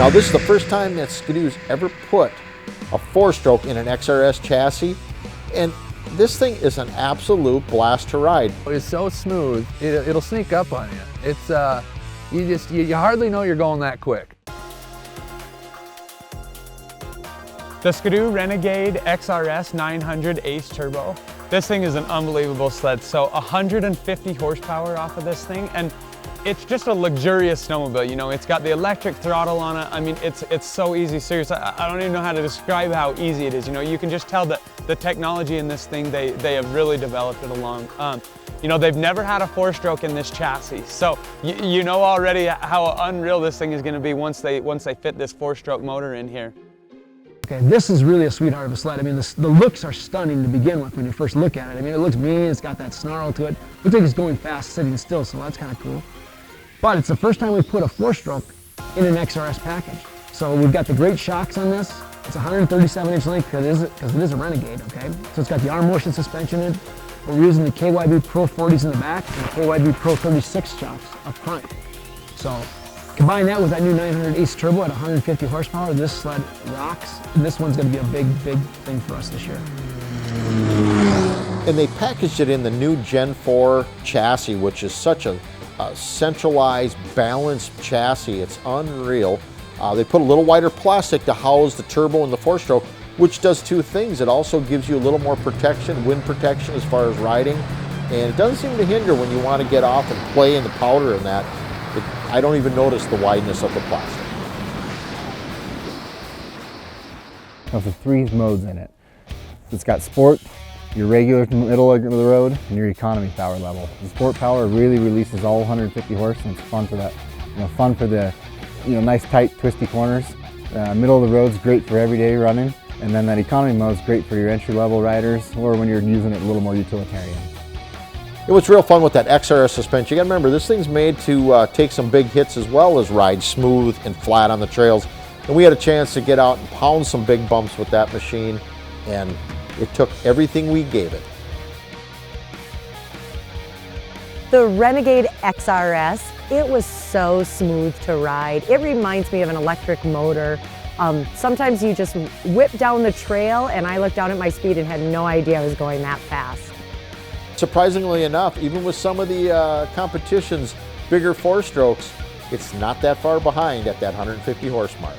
Now this is the first time that Skidoo's ever put a 4-stroke in an XRS chassis, and this thing is an absolute blast to ride. It's so smooth, it'll sneak up on you. It's, you hardly know you're going that quick. The Skidoo Renegade XRS 900 Ace Turbo. This thing is an unbelievable sled. So 150 horsepower off of this thing, and it's just a luxurious snowmobile. You know, it's got the electric throttle on it. I mean, it's so easy. Seriously, I don't even know how to describe how easy it is. You know, you can just tell that the technology in this thing, they have really developed it along. You know, they've never had a 4-stroke in this chassis. So you know already how unreal this thing is going to be once they fit this 4-stroke motor in here. Okay, this is really a sweetheart of a sled. I mean, the looks are stunning to begin with when you first look at it. I mean, it looks mean, it's got that snarl to it. Looks like it's going fast sitting still, so that's kind of cool. But it's the first time we put a 4-stroke in an XRS package. So we've got the great shocks on this. It's 137-inch length because it is a Renegade, okay? So it's got the arm motion suspension in it. We're using the KYB Pro 40s in the back and the KYB Pro 36 shocks up front. So combine that with that new 900 Ace Turbo at 150 horsepower, this sled rocks. And this one's gonna be a big, big thing for us this year. And they packaged it in the new Gen 4 chassis, which is such a centralized, balanced chassis. It's unreal. They put a little wider plastic to house the turbo and the 4-stroke, which does two things. It also gives you a little more protection, wind protection as far as riding, and it doesn't seem to hinder when you want to get off and play in the powder and that. I don't even notice the wideness of the plastic. Now the 3 modes in it. It's got sport, your regular middle of the road, and your economy power level. The sport power really releases all 150 horse, and it's fun for that. You know, fun for the, nice tight twisty corners. Middle of the road's great for everyday running, and then that economy mode's great for your entry-level riders or when you're using it a little more utilitarian. And what's real fun with that XRS suspension, you gotta remember this thing's made to take some big hits as well as ride smooth and flat on the trails. And we had a chance to get out and pound some big bumps with that machine, and it took everything we gave it. The Renegade XRS, it was so smooth to ride. It reminds me of an electric motor. Sometimes you just whip down the trail, and I looked down at my speed and had no idea I was going that fast. Surprisingly enough, even with some of the competition's bigger 4-strokes, it's not that far behind at that 150 horse mark.